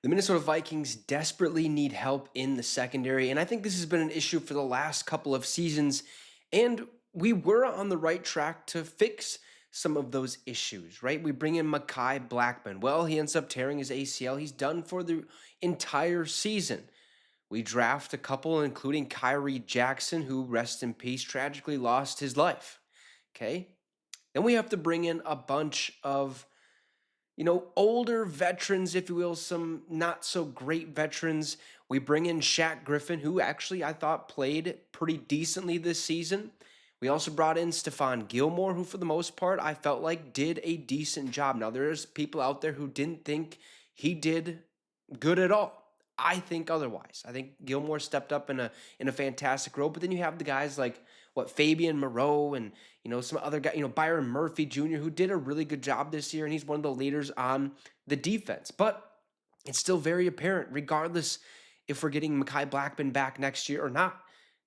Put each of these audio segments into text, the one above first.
The Minnesota Vikings desperately need help in the secondary, and I think this has been an issue for the last couple of seasons. And we were on the right track to fix some of those issues, right? We bring in Mekhi Blackman. Well, he ends up tearing his ACL. He's done for the entire season. We draft a couple, including Kyrie Jackson, who, rest in peace, tragically lost his life. Okay. Then we have to bring in a bunch of older veterans, if you will, some not so great veterans. We bring in Shaq Griffin, who actually I thought played pretty decently this season. We also brought in Stephon Gilmore, who for the most part I felt like did a decent job. Now there's people out there who didn't think he did good at all. I think otherwise. I think Gilmore stepped up in a fantastic role. But then you have the guys like Fabian Moreau and some other guy, Byron Murphy Jr., who did a really good job this year, and he's one of the leaders on the defense. But it's still very apparent, regardless if we're getting Mekhi Blackman back next year or not,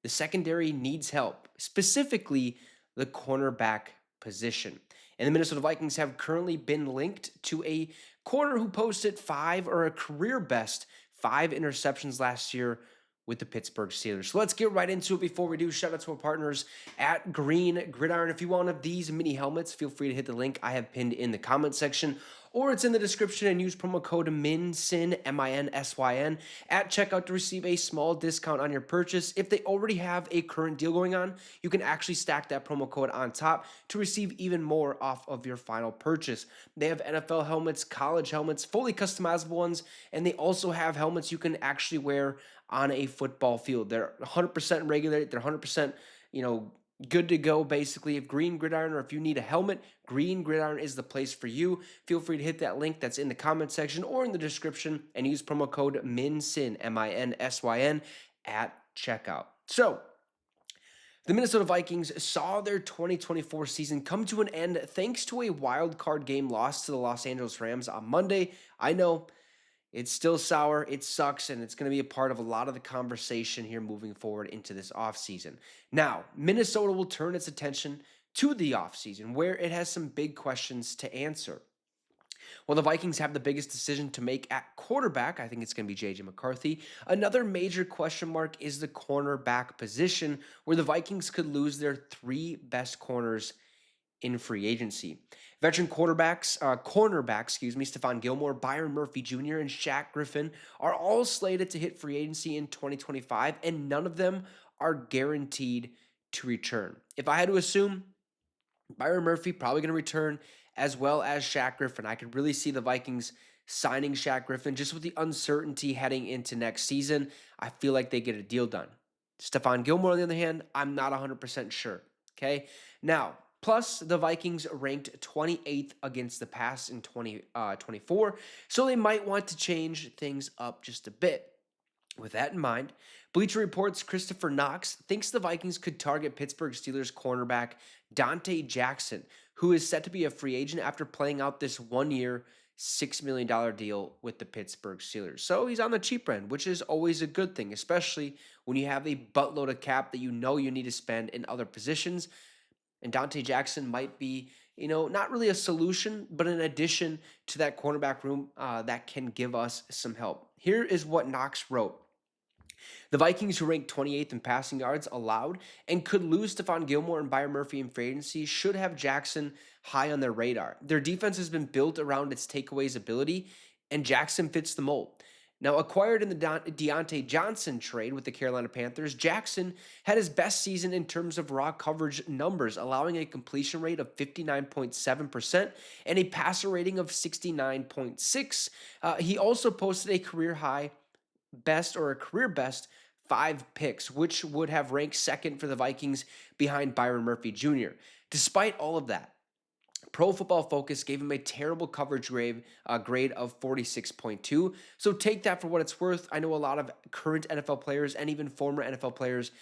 the secondary needs help, specifically the cornerback position. And the Minnesota Vikings have currently been linked to a corner who posted a career best 5 interceptions last year with the Pittsburgh Steelers. So let's get right into it. Before we do, shout out to our partners at Green Gridiron. If you want one of these mini helmets, feel free to hit the link I have pinned in the comment section, or it's in the description, and use promo code MINSYN, MINSYN, at checkout to receive a small discount on your purchase. If they already have a current deal going on, you can actually stack that promo code on top to receive even more off of your final purchase. They have NFL helmets, college helmets, fully customizable ones, and they also have helmets you can actually wear on a football field. They're 100% regulated. They're 100%, good to go, basically. If Green Gridiron, or if you need a helmet, Green Gridiron is the place for you. Feel free to hit that link that's in the comment section or in the description and use promo code MINSYN, MINSYN, at checkout. So, the Minnesota Vikings saw their 2024 season come to an end thanks to a wild card game loss to the Los Angeles Rams on Monday. I know it's still sour, it sucks, and it's going to be a part of a lot of the conversation here moving forward into this offseason. Now, Minnesota will turn its attention to the offseason, where it has some big questions to answer. Well, the Vikings have the biggest decision to make at quarterback. I think it's going to be J.J. McCarthy. Another major question mark is the cornerback position, where the Vikings could lose their 3 best corners in free agency. Veteran cornerbacks, Stephon Gilmore, Byron Murphy Jr., and Shaq Griffin are all slated to hit free agency in 2025, and none of them are guaranteed to return. If I had to assume, Byron Murphy probably going to return, as well as Shaq Griffin. I could really see the Vikings signing Shaq Griffin just with the uncertainty heading into next season. I feel like they get a deal done. Stephon Gilmore, on the other hand, I'm not 100% sure. Okay. Now, plus, the Vikings ranked 28th against the pass in 2024, so they might want to change things up just a bit. With that in mind, Bleacher Report's Christopher Knox thinks the Vikings could target Pittsburgh Steelers cornerback Donte Jackson, who is set to be a free agent after playing out this 1-year, $6 million deal with the Pittsburgh Steelers. So he's on the cheap end, which is always a good thing, especially when you have a buttload of cap that you need to spend in other positions. And Donte Jackson might be, not really a solution, but an addition to that cornerback room that can give us some help. Here is what Knox wrote. The Vikings, who ranked 28th in passing yards allowed and could lose Stephon Gilmore and Byron Murphy in free agency, should have Jackson high on their radar. Their defense has been built around its takeaways ability, and Jackson fits the mold. Now, acquired in the Deontay Johnson trade with the Carolina Panthers, Jackson had his best season in terms of raw coverage numbers, allowing a completion rate of 59.7% and a passer rating of 69.6. He also posted a career best 5 picks, which would have ranked second for the Vikings behind Byron Murphy Jr. Despite all of that, Pro Football Focus gave him a terrible coverage grade of 46.2. So take that for what it's worth. I know a lot of current NFL players and even former NFL players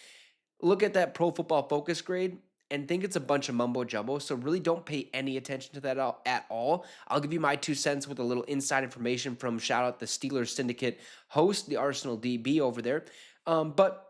look at that Pro Football Focus grade and think it's a bunch of mumbo jumbo. So really don't pay any attention to that at all. I'll give you my 2 cents with a little inside information from, shout out, the Steelers Syndicate host, the Arsenal DB over there. But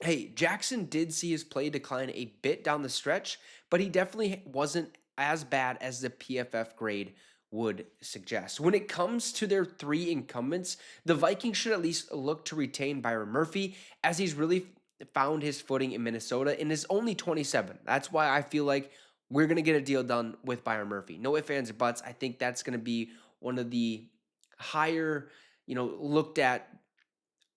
hey, Jackson did see his play decline a bit down the stretch, but he definitely wasn't as bad as the PFF grade would suggest. When it comes to their three incumbents, the Vikings should at least look to retain Byron Murphy, as he's really found his footing in Minnesota and is only 27. That's why I feel like we're going to get a deal done with Byron Murphy. No ifs, ands, or buts. I think that's going to be one of the higher, looked at,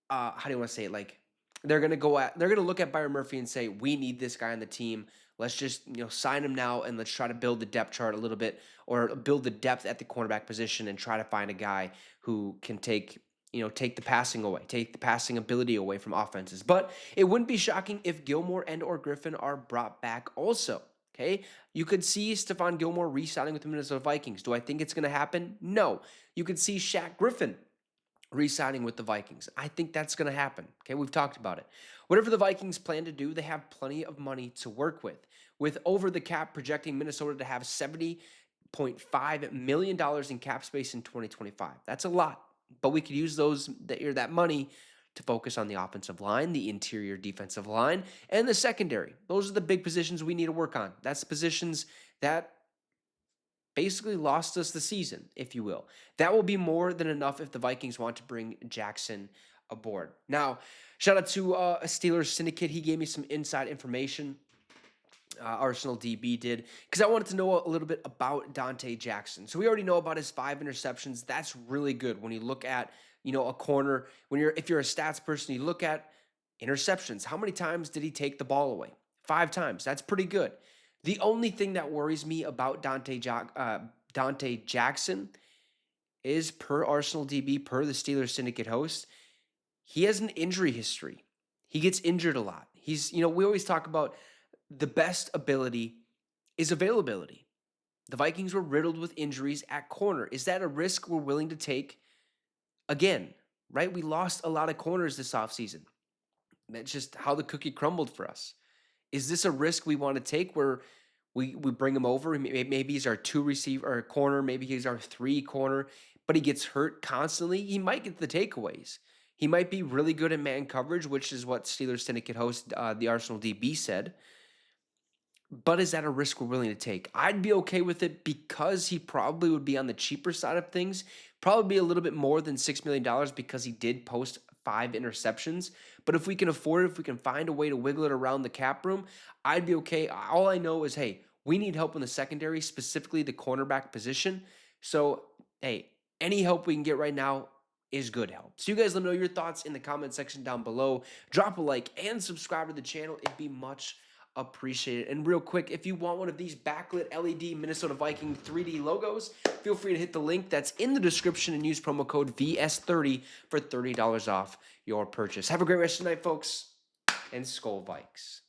how do you want to say it? Like, they're going to look at Byron Murphy and say, we need this guy on the team. Let's just, sign him now, and let's try to build the depth chart a little bit, or build the depth at the cornerback position, and try to find a guy who can take the passing away, take the passing ability away from offenses. But it wouldn't be shocking if Gilmore and or Griffin are brought back also. Okay, you could see Stephon Gilmore re-signing with the Minnesota Vikings. Do I think it's going to happen? No. You could see Shaq Griffin re-signing with the Vikings. I think that's going to happen. Okay, we've talked about it. Whatever the Vikings plan to do, they have plenty of money to work with. With over the cap projecting Minnesota to have $70.5 million in cap space in 2025. That's a lot, but we could use that money to focus on the offensive line, the interior defensive line, and the secondary. Those are the big positions we need to work on. That's the positions that basically lost us the season, if you will. That will be more than enough if the Vikings want to bring Jackson aboard. Now, shout out to a Steelers Syndicate. He gave me some inside information. Arsenal DB did, because I wanted to know a little bit about Donte Jackson. So we already know about his 5 interceptions. That's really good when you look at a corner. If you're a stats person, you look at interceptions. How many times did he take the ball away? 5 times. That's pretty good. The only thing that worries me about Donte Jackson is, per Arsenal DB, per the Steelers Syndicate host, he has an injury history. He gets injured a lot. We always talk about the best ability is availability. The Vikings were riddled with injuries at corner. Is that a risk we're willing to take? Again, right? We lost a lot of corners this offseason. That's just how the cookie crumbled for us. Is this a risk we want to take where we bring him over? Maybe he's our 2 receiver or corner. Maybe he's our 3 corner, but he gets hurt constantly. He might get the takeaways. He might be really good at man coverage, which is what Steelers Syndicate host, the Arsenal DB, said. But is that a risk we're willing to take? I'd be okay with it, because he probably would be on the cheaper side of things. Probably be a little bit more than $6 million, because he did post 5 interceptions. But if we can afford it, if we can find a way to wiggle it around the cap room, I'd be okay. All I know is, hey, we need help in the secondary, specifically the cornerback position. So, hey, any help we can get right now is good help. So you guys let me know your thoughts in the comment section down below. Drop a like and subscribe to the channel. It'd be much appreciated. And real quick, if you want one of these backlit LED Minnesota Viking 3D logos, feel free to hit the link that's in the description and use promo code VS30 for $30 off your purchase. Have a great rest of the night, folks, and Skol Vikes.